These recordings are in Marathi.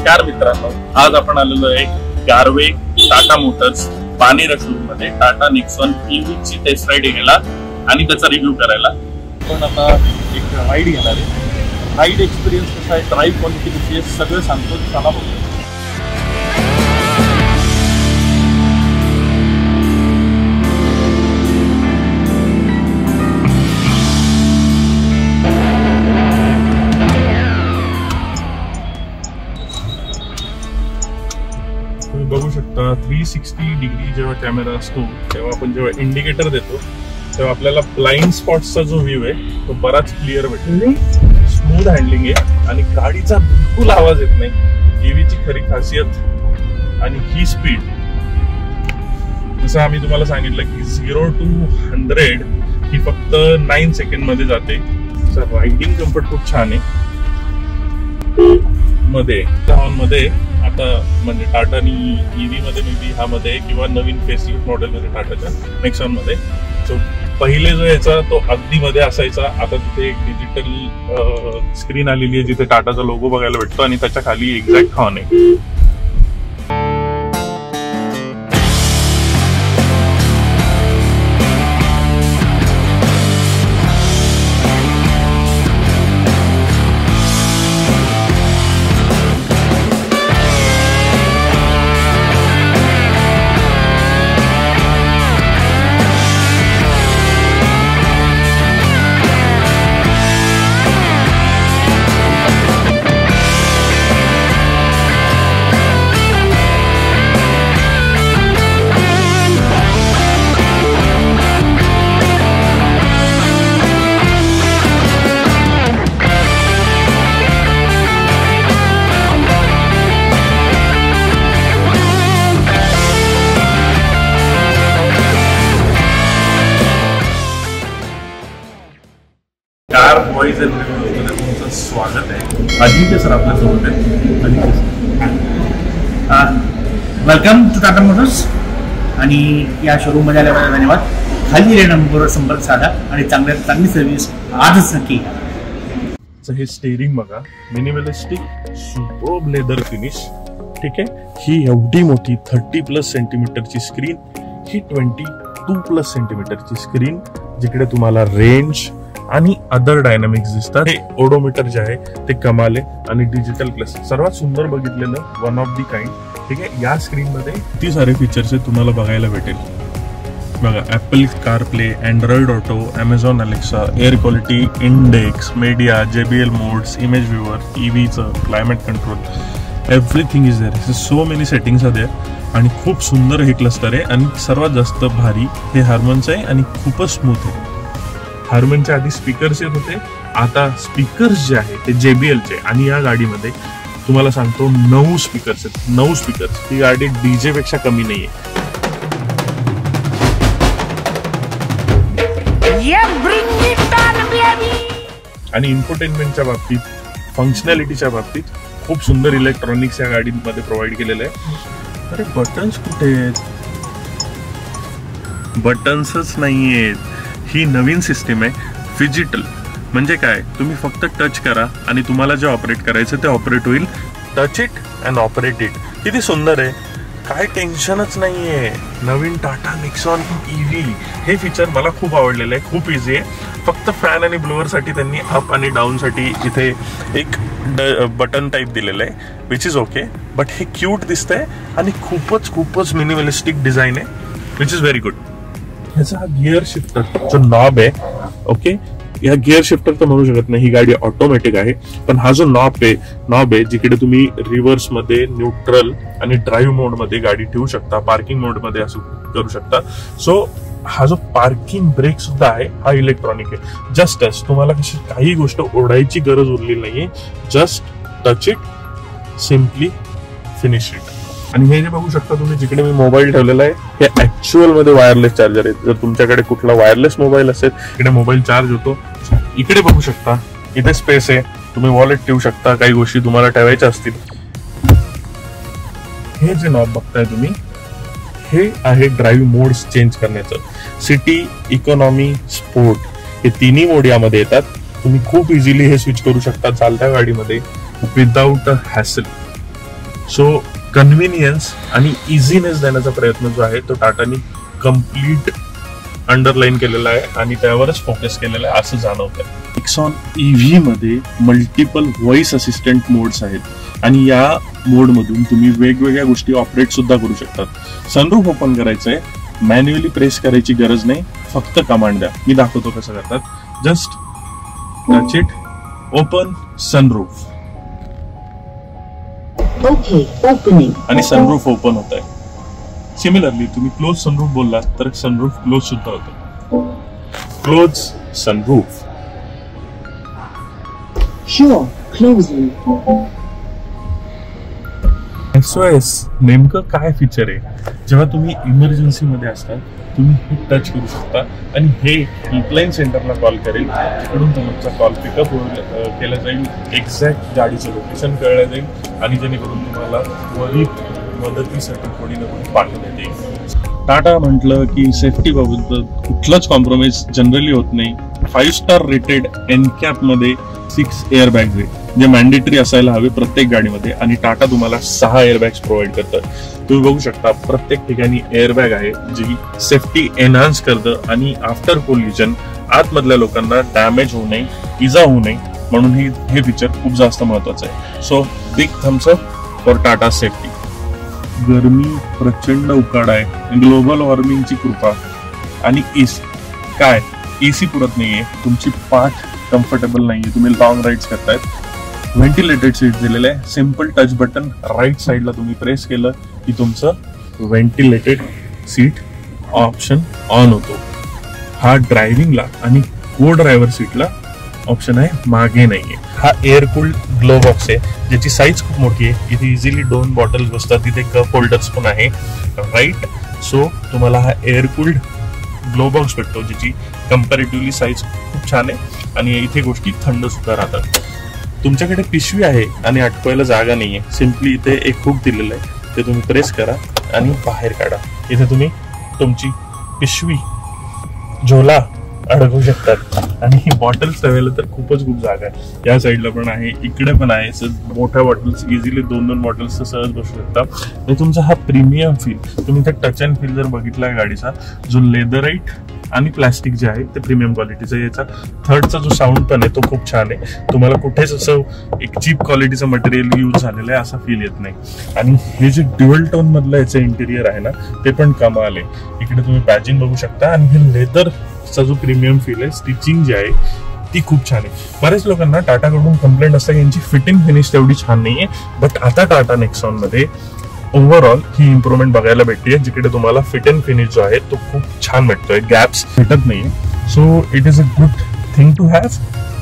नमस्कार मित्रांनो, आज आपण आलेलो आहे गारवे टाटा मोटर्स पानेरा शोरूम मध्ये टाटा नेक्सॉन EV ची टेस्ट राईड घ्यायला आणि त्याचा रिव्ह्यू करायला. पण आता एक राईड घेणार आहे. राईड एक्सपिरियन्स कसा आहे, ड्राईव्ह क्वालिटी कशी आहे, सगळं सांगतो. चला बघूया. बघू शकता 360 डिग्री जेव्हा कॅमेरा असतो तेव्हा आपण जेव्हा इंडिकेटर देतो तेव्हा आपल्याला ब्लाइंड स्पॉट्सचा जो व्ह्यू आहे तो बराच क्लिअर भेटतो. स्मूथ हँडलिंग आहे आणि गाडीचा बिलकुल आवाज येत नाही. EVची खरी खासियत आणि ही स्पीड, जसं आम्ही तुम्हाला सांगितलं की 0 to 100 ही फक्त 9 सेकंड मध्ये जाते. रायडिंग कम्फर्ट खूप छान आहे. मध्ये आता म्हणजे टाटानी EV मध्ये मे बी हा मध्ये किंवा नवीन फेसलिफ्ट मॉडेल मध्ये टाटाच्या नेक्सॉन मध्ये सो पहिले जो याचा तो अगदी मध्ये असायचा, आता तिथे एक डिजिटल स्क्रीन आलेली आहे जिथे टाटाचा लोगो बघायला भेटतो आणि त्याच्या खाली एक्झॅक्ट हॉर्न आहे. कार बॉईज अँड रिव्ह्यूज मध्ये तुमचं स्वागत आहे. आदित्य सर आपल्यासोबत आहे. Aditya sir, welcome to Tata motors. आणि या शोरूम मध्ये आल्याबद्दल धन्यवाद. खाली दिलेल्या नंबरवर संपर्क साधा आणि चांगली सर्व्हिस आजच नक्की. हे स्टेअरिंग बघा, मिनिमलिस्टिक सुपर्ब लेदर फिनिश. ठीक आहे, ही एवढी मोठी 30+ सेंटीमीटरची स्क्रीन, ही 22+ सेंटीमीटरची स्क्रीन जिकडे तुम्हाला रेंज आणि अदर डायनामिक्स दिसतात. हे ओडोमीटर जे आहे ते कमाल आहे आणि डिजिटल प्लस सर्वात सुंदर बघितलेलं, वन ऑफ दी काइंड. ठीक आहे, या स्क्रीन मध्ये किती सारे फीचर्स आहेत तुम्हाला बघायला भेटेल. बघा, Apple CarPlay, Android Auto, Amazon Alexa, air quality index, media, JBL modes, image viewer, EVचं climate control, everything is there. So many settings are there आणि खूप सुंदर हे क्लस्टर आहे. आणि सर्वात जास्त भारी हे हार्मनचं आहे आणि खूपच स्मूथ आहे. हार्मनच्या आधी स्पीकर्स येत होते, आता स्पीकर्स जे आहे ते JBLचे. आणि या गाडीमध्ये तुम्हाला सांगतो 9 स्पीकर्स आहेत. 9 स्पीकर्स. ही गाडी DJ पेक्षा कमी नाहीये. आणि इन्फोटेनमेंटच्या बाबतीत, फंक्शनॅलिटीच्या बाबतीत खूप सुंदर इलेक्ट्रॉनिक्स या गाडीमध्ये प्रोव्हाइड केलेलं आहे. अरे बटन्स कुठे आहेत? बटन्सच नाहीयेत. ही नवीन सिस्टीम आहे फिजिटल. म्हणजे काय, तुम्ही फक्त टच करा आणि तुम्हाला जे ऑपरेट करायचं ते ऑपरेट होईल. Touch it and operate it. किती सुंदर आहे, काय टेन्शनच नाहीये. नवीन टाटा नेक्सॉन EV हे फीचर मला खूप आवडलेलं आहे. खूप इझी आहे. फक्त फॅन आणि ब्लोअर साठी त्यांनी अप आणि डाऊन साठी इथे एक बटन टाईप दिलेलं आहे, विच इज ओके. बट हे क्यूट दिसतंय आणि खूपच मिनिमलिस्टिक डिझाईन आहे, विच इज व्हेरी गुड. ह्याचा गिअर शिफ्टर जो नॉब आहे, ओके, या गिअर शिफ्टर तर म्हणू शकत नाही, ही गाडी ऑटोमॅटिक आहे. पण हा जो नॉब आहे जिकडे तुम्ही रिव्हर्स मध्ये, न्यूट्रल आणि ड्राईव्ह मोड मध्ये गाडी ठेवू शकता, पार्किंग मोड मध्ये असं करू शकता. सो हा जो पार्किंग ब्रेक सुद्धा आहे हा इलेक्ट्रॉनिक आहे. जस्ट टच, तुम्हाला कशी काही गोष्ट ओढायची गरज उरलेली नाहीये. Just touch it, simply finish it. आणि हे जे बघू शकता तुम्ही, जिकडे मी मोबाईल ठेवलेला आहे हे ऍक्च्युअल मध्ये वायरलेस चार्जर आहे. जर तुमच्याकडे कुठला वायरलेस मोबाईल असेल, इकडे मोबाईल चार्ज होतो. इकडे बघू शकता, इथे स्पेस आहे, तुम्ही वॉलेट ठेवू शकता, काही गोष्टी तुम्हाला ठेवायच्या असतील. हे जे नॉब बघताय तुम्ही, हे आहे ड्राईव्ह मोड्स चेंज करण्याचं. सिटी, इकॉनॉमी, स्पोर्ट हे तिन्ही मोड यामध्ये येतात. तुम्ही खूप इझिली हे स्विच करू शकता चालत्या गाडीमध्ये without a hassle. So convenience आणि इझीनेस देण्याचा प्रयत्न जो आहे तो टाटानी कम्प्लीट अंडरलाईन केलेला आहे आणि त्यावरच फोकस केलेला आहे असं जाणवतंय. नेक्सॉन EV मध्ये मल्टिपल व्हॉइस असिस्टंट मोड्स आहेत आणि या मोड मधून तुम्ही वेगवेगळ्या गोष्टी ऑपरेट सुद्धा करू शकतात. सनरूफ ओपन करायचंय, मॅन्युअली प्रेस करायची गरज नाही, फक्त कमांड द्या. मी दाखवतो कसं करतात. Just touch it, open sunroof, okay opening, आणि सनरूफ ओपन होत आहे. सिमिलरली तुम्ही क्लोज सनरूफ बोललात तर सनरूफ क्लोज सुद्धा होतं. Close sunroof, sure closing. SOS नेमकं काय फीचर आहे? जेव्हा तुम्ही इमर्जन्सी मध्ये असता तुम्ही हे टच करू शकता आणि हे हेल्पलाईन सेंटरला कॉल करेल, तिकडून तुमचा कॉल पिकअप केला जाईल, एक्झॅक्ट गाडीचं लोकेशन कळलं जाईल आणि जेणेकरून तुम्हाला त्वरित मदतीसाठी कोणी ना कोणी पाठवण्यात येईल. टाटा म्हटलं की सेफ्टी बाबत कुठलाच कॉम्प्रोमाइज जनरली होत नाही. 5 स्टार रेटेड NCAP मध्ये 6 एअरबॅग्स आहे जे मॅन्डेटरी असायला हवे प्रत्येक गाडीमध्ये आणि टाटा तुम्हाला 6 एअरबॅग्स प्रोव्हाइड करतात. तुम्ही बघू शकता प्रत्येक ठिकाणी एअरबॅग आहे जी सेफ्टी एनहान्स करतं आणि आफ्टर कोलिजन आतमधल्या लोकांना डॅमेज होऊ नये, इजा होऊ नये म्हणून हे फीचर खूप जास्त महत्वाचं आहे. So big thumbs up for Tata safety. गरमी प्रचंड उकाडा आहे, ग्लोबल वॉर्मिंगची कृपा आणि काय AC पुरत नाहीये, तुमची पाठ कम्फर्टेबल नाहीये, तुम्ही लॉंग राईड्स करतायत. व्हेंटिलेटेड सीट दिलेलं आहे. सिम्पल टच बटन राईट साईडला तुम्ही प्रेस केलं की तुमचं व्हेंटिलेटेड सीट ऑप्शन ऑन होतो. हा ड्रायव्हिंगला आणि को ड्रायव्हर सीटला ऑप्शन आहे, मागे नाहीये. हा एअर कूल्ड ग्लो बॉक्स आहे ज्याची साईज खूप मोठी आहे. इथे इझिली 2 बॉटल्स बसतात. तिथे कप होल्डर्स पण आहे राईट. सो तुम्हाला हा एअर कूल्ड ग्लो बॉक्स भेटतो ज्याची कंपॅरेटिव्हली साईज खूप छान आहे आणि इथे गोष्टी थंड सुद्धा राहतात. तुमच्याकडे पिशवी आहे आणि अटकवायला जागा नाहीये, सिम्पली इथे एक हुक दिलेलं आहे, ते तुम्ही प्रेस करा आणि बाहेर काढा. इथे तुम्ही तुमची पिशवी झोला अडकवू शकतात आणि ही बॉटल्स ठेवायला तर खूपच खूप जागा आहे. या साईडला पण आहे, इकडे पण आहे. मोठ्या बॉटल्स इझिली 2-2 बॉटल्स सहज बसू शकता. आणि तुमचा हा प्रीमियम फील, तुम्ही ते टच अँड फील जर बघितला गाडीचा, जो लेदराईट आणि प्लास्टिक जे आहे ते प्रीमियम क्वालिटीचं. याचा थर्डचा जो साऊंड पण आहे तो खूप छान आहे. तुम्हाला कुठेच असं एक चीप क्वालिटीचं मटेरियल यूज झालेलं आहे असा फील येत नाही. आणि हे जे ड्युअल टोन मधलं याचं इंटेरियर आहे ना ते पण कमाल आहे. इकडे तुम्ही पॅचिंग बघू शकता आणि हे लेदरचा जो प्रीमियम फील आहे, स्टिचिंग जी आहे ती खूप छान आहे. बऱ्याच लोकांना टाटाकडून कंप्लेंट असतात की यांची फिटिंग फिनिश तेवढी छान नाहीये, बट आता टाटा नेक्सॉन मध्ये ओव्हरऑल ही इम्प्रुव्हमेंट बघायला भेटते जिकडे तुम्हाला फिट अँड फिनिश जो आहे तो खूप छान भेटतोय, गॅप्स भेटत नाहीये. So it is a good thing to have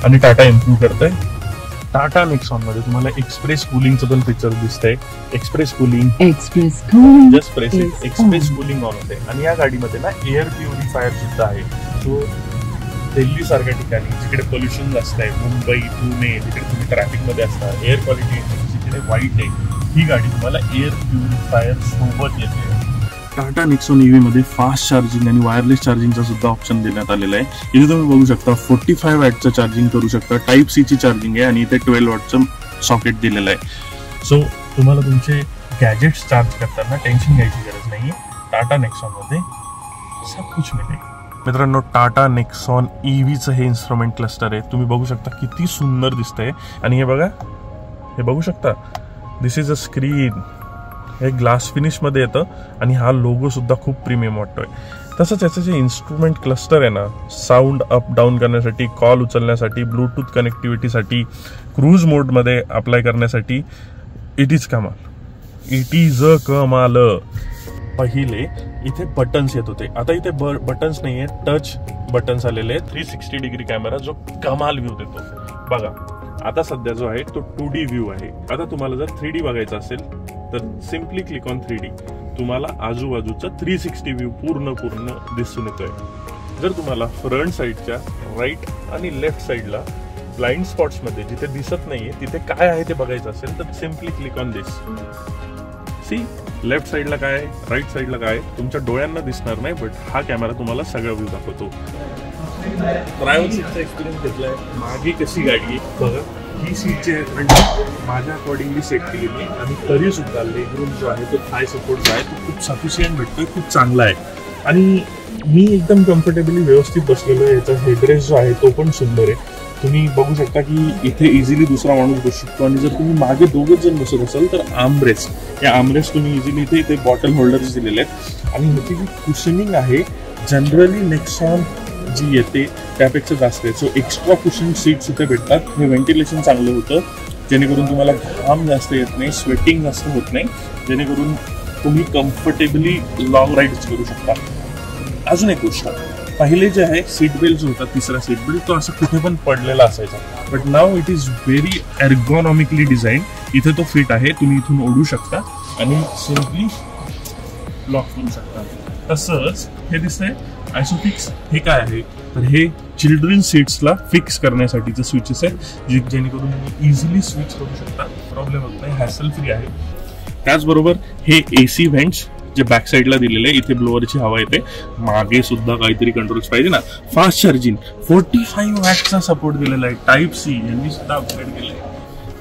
आणि टाटा इम्प्रूव्ह करतोय. टाटा नेक्सॉन मध्ये तुम्हाला एक्सप्रेस कूलिंगचं पण फीचर दिसतंय. Express cooling, just press it, express cooling on होते. आणि या गाडीमध्ये ना एअर प्युरिफायर सुद्धा आहे. सो दिल्ली सारख्या ठिकाणी जिकडे पोल्युशन जास्त आहे, मुंबई, पुणे, जिकडे तुम्ही ट्रॅफिक मध्ये असता, एअर क्वालिटी जिकडे वाईट आहे, ही गाडी तुम्हाला एअर प्युरिफायर सोबत येते. टाटा नेक्सॉन EV मध्ये फास्ट चार्जिंग आणि वायरलेस चार्जिंगचा सुद्धा ऑप्शन देण्यात आलेला आहे. इथे तुम्ही बघू शकता 45 वॅटचं चार्जिंग करू शकता. Type-C ची चार्जिंग आहे आणि इथे 12 वॉटचं सॉकेट दिलेलं आहे. सो तुम्हाला तुमचे गॅजेट्स चार्ज करताना टेन्शन घ्यायची गरज नाहीये. टाटा नेक्सॉन मध्ये सब कुछ मिळेल. मित्रांनो, टाटा नेक्सॉन EVचं हे इन्स्ट्रुमेंट क्लस्टर आहे. तुम्ही बघू शकता किती सुंदर दिसतंय. आणि हे बघा, हे बघू शकता, दिस इज अ स्क्रीन. हे ग्लास फिनिश मध्ये येतं आणि हा लोगो सुद्धा खूप प्रीमियम वाटतोय. तसंच याचं जे इन्स्ट्रुमेंट क्लस्टर आहे ना, साऊंड अप डाऊन करण्यासाठी, कॉल उचलण्यासाठी, ब्लूटूथ कनेक्टिव्हिटीसाठी, क्रूज मोडमध्ये अप्लाय करण्यासाठी, इट इज कमाल. इट इज अ कमाल. पहिले इथे बटन्स येत होते, आता इथे बटन्स नाहीये, टच बटन्स आलेले. 360 डिग्री कॅमेरा जो कमाल व्ह्यू देतो. बघा आता सध्या जो आहे तो 2D व्ह्यू आहे. आता तुम्हाला जर 3D बघायचं असेल तर सिम्पली क्लिक ऑन 3D. तुम्हाला आजूबाजूचा 360 व्ह्यू पूर्ण दिसून येतोय. जर तुम्हाला फ्रंट साईडच्या राईट आणि लेफ्ट साईडला ब्लाइंड स्पॉट्स मध्ये जिथे दिसत नाहीये तिथे काय आहे ते बघायचं असेल तर simply click on this. See, left साईडला काय आहे, राईट साईडला काय आहे, तुमच्या डोळ्यांना दिसणार नाही, बट हा कॅमेरा तुम्हाला सगळं व्ह्यू दाखवतो. ड्रायव्हर सीटचा एक्सपिरियन्स घेतलाय. मागे कशी गाडी आहे बघा. ही सीट जी आहे म्हणजे माझ्या अकॉर्डिंगली सेट केलेली आणि तरी सुद्धा लेग रूम जो आहे तो थाय सपोर्ट जो आहे तो खूप सफिशियंट भेटतोय, खूप चांगला आहे. आणि मी एकदम कम्फर्टेबली व्यवस्थित बसलेलो आहे. याचा हेडरेस्ट जो आहे तो पण सुंदर आहे. तुम्ही बघू शकता की इथे इझिली दुसरा माणूस बसू शकतो आणि जर तुम्ही मागे दोघेच जण बसत असाल तर आर्मरेस्ट, या आर्मरेस्ट तुम्ही इझिली इथे बॉटल होल्डर्स दिलेले आहेत. आणि ह्याची जी कुशनिंग आहे जनरली नेक्सॉन जी येते त्यापेक्षा जास्त आहे. सो एक्स्ट्रा कुशन सीट्स इथे भेटतात. हे व्हेंटिलेशन चांगलं होतं जेणेकरून तुम्हाला घाम जास्त येत नाही, स्वेटिंग जास्त होत नाही, जेणेकरून तुम्ही कम्फर्टेबली लॉंग राईड्स करू शकता. अजून एक गोष्ट, पहिले जे आहे सीट बेल्ट जो होता तिसरा सीट बेल्ट तो असं कुठे पण पडलेला असायचा, but now it is very ergonomically design. इथे तो फिट आहे, तुम्ही इथून ओढू शकता आणि सिम्पली लॉक करू शकता. तसंच हे दिसतंय आयसोफिक्स. हे काय आहे तर हे चिल्ड्रन सीट्सला फिक्स करण्यासाठीचं स्विचेस आहे जेणेकरून तुम्ही इझिली स्विच करू शकता, प्रॉब्लेम होत नाही, हॅसल फ्री आहे. त्याचबरोबर हे AC व्हेंट्स जे बॅक साईडला दिलेले आहे, इथे ब्लोअरची हवा येते, मागे सुद्धा काहीतरी कंट्रोल्स पाहिजे ना. फास्ट चार्जिंग 45 वॅटचा सपोर्ट दिलेला आहे. टाईप C यांनी सुद्धा अपग्रेड केले.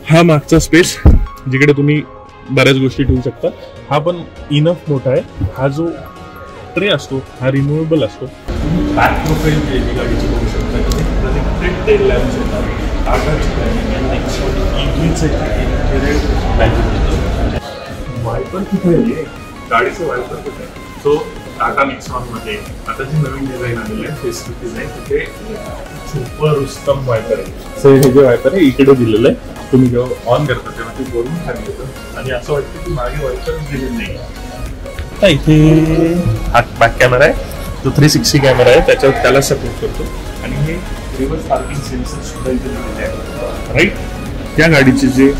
हा मागचा स्पेस जिकडे तुम्ही बऱ्याच गोष्टी ठेवू शकता, हा पण इनफ मोठा आहे. हा जो ट्रे असतो हा रिमुवेबल असतो. तुम्ही बॅक प्रोफाईल जी गाडीची बघू शकता, तिथे कनेक्टेड टेल लॅम्प्स येतात. वायपर कुठे आहे, गाडीचं वायपर कुठे आहे. सो टाटा नेक्सॉन मध्ये आता जी नवीन डिझाईन आलेली आहे फेसबुक डिझाईन, तिथे सुपर उत्तम वायपर आहे. सो हे जे वायपर आहे इकडे दिलेलं आहे. तुम्ही जेव्हा ऑन करता तेव्हा ते वरून खाली येतं आणि असं वाटतं की मागे वायपर दिलेलं नाही. आता इथे हा बॅक कॅमेरा आहे, तो 360 कॅमेरा आहे, त्याच्यावर त्याला सपोर्ट करतो. आणि हे रिव्हर्स पार्किंग सेन्सर सुद्धा इथे दिलेले आहे. राईट, त्या गाडीचे जे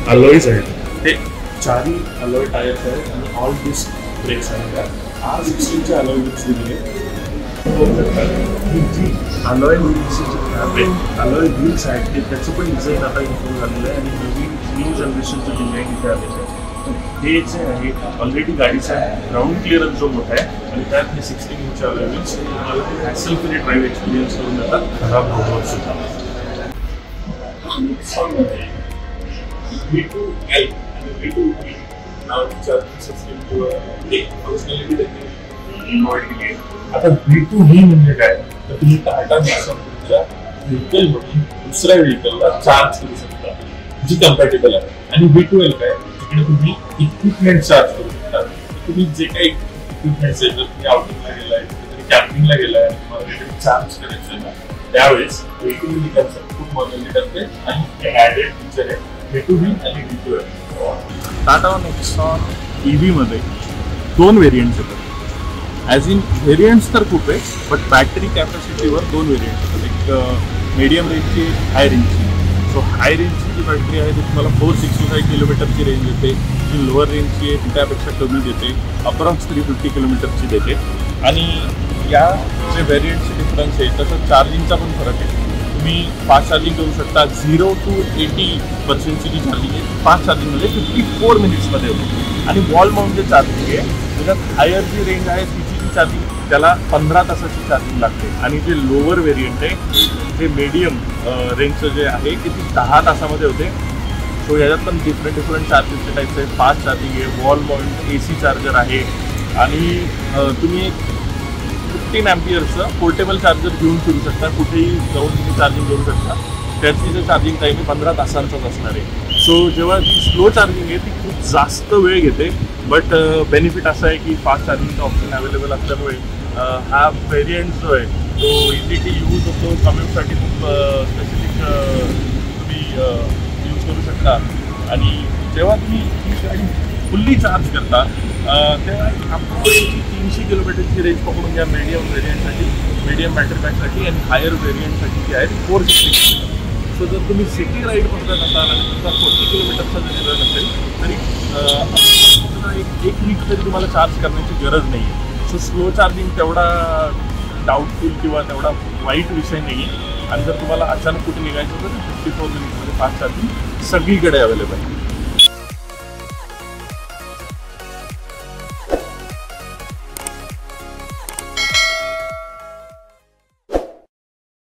अलॉईज आहेत ते 4 अलॉय टायर्स आहेत आणि ऑल डिस्क ब्रेक्स आहेत. R16चे अलॉय व्हील्स दिलेले जी अलॉय व्हील्सची जी अलॉय व्हील्स आहेत ते त्याचं पण डिझाईन आता इम्प्रूव्ह झालेलं आहे आणि नवीन न्यू जनरेशनचं डिझाईन इथे आलेलं आहे. हे जे आहे ऑलरेडी गाडीचा ग्राउंड क्लिअरन्स जो मोठा आहे आणि त्यात हे 16 इंच अलॉय व्हील्स तुम्हाला हॅसल फ्री ड्राईव्ह एक्सपिरियन्स करून देतात, खराब होत सुद्धा. V2L V2V नावाची चार्जिंग सिस्टीम किंवा एक फंक्शनॅलिटी त्यांनी प्रोव्हाइड केली आहे. आता V2V म्हणजे काय तर तुम्ही टाटा नेक्सॉनच्या व्हेकलमधून दुसऱ्या व्हेकलला चार्ज करू शकता जी कम्पॅटेबल आहे. आणि V2L काय, तिकडे तुम्ही इक्विपमेंट चार्ज करू शकता. तुम्ही जे काही इक्विपमेंट आहे, जर तुम्ही आउटिंगला गेलाय, तुम्ही कॅम्पिंगला गेलाय, तुम्हाला चार्ज करायचं आहे ना, त्यावेळेस V2V कन्सेप्ट खूप महत्त्वाची ठरते आणि ॲडेड फीचर आहे V2V आणि V2L. टाटा नेक्सॉन EV मध्ये 2 व्हेरियंट्स येतात. ॲज इन व्हेरियंट्स तर खूप आहे, बट बॅटरी कॅपॅसिटीवर 2 व्हेरियंट्स येतात. एक मीडियम रेंजची, हाय रेंजची. सो हाय रेंजची जी बॅटरी आहे ती तुम्हाला 465 किलोमीटरची रेंज देते. जी लोअर रेंजची आहे ती त्यापेक्षा कमी देते, अप्रॉक्स 350 किलोमीटरची देते. आणि या जे व्हेरियंटचे डिफरन्स आहे तसं चार्जिंगचा पण फरक आहे. तुम्ही फास्ट चार्जिंग करू शकता. 0 to 80% जी चार्जिंग आहे फास्ट चार्जिंगमध्ये 54 मिनिट्समध्ये होते. आणि वॉल माउंट जे चार्जिंग आहे त्याच्यात हायर जी रेंज आहे तिची जी चार्जिंग त्याला 15 तासाची चार्जिंग लागते. आणि जे लोअर व्हेरियंट आहे जे मीडियम रेंजचं जे आहे की ती 10 तासामध्ये होते. सो याच्यात पण डिफरंट चार्जेसचे टाईप्स आहेत. फास्ट चार्जिंग आहे, वॉल माउंट AC चार्जर आहे आणि तुम्ही 15 अँपियरचं पोर्टेबल चार्जर घेऊन फिरू शकता, कुठेही जाऊन तुम्ही चार्जिंग करू शकता. त्याची जे चार्जिंग टाईम आहे 15 तासांचाच असणार आहे. सो जेव्हा जी स्लो चार्जिंग आहे ती खूप जास्त वेळ घेते, बट बेनिफिट असं आहे की फास्ट चार्जिंगचा ऑप्शन अवेलेबल असल्यामुळे हा व्हेरियंट जो आहे तो इझी टू यूज होतो. कम्युटसाठी खूप स्पेसिफिक तुम्ही यूज करू शकता. आणि जेव्हा तुम्ही ही गाडी फुल्ली चार्ज करता तेव्हा अप्रॉक्सिमेटली 300 किलोमीटरची रेंज पकडून घ्या मीडियम व्हेरियंटसाठी, मीडियम बॅटरी पॅकसाठी. आणि हायर व्हेरियंटसाठी जी आहे ती 460 किलोमीटर. सो जर तुम्ही सिटी राईड करत असाल आणि तुमचा 40 किलोमीटरचा जरी रन असेल तरी एक वीक तरी तुम्हाला चार्ज करण्याची गरज नाही आहे. सो स्लो चार्जिंग तेवढा डाऊटफुल किंवा तेवढा वाईट विषय नाही आहे. आणि जर तुम्हाला अचानक कुठे निघायचं तर 54 मिनिटमध्ये फास्ट चार्जिंग सगळीकडे अवेलेबल आहे.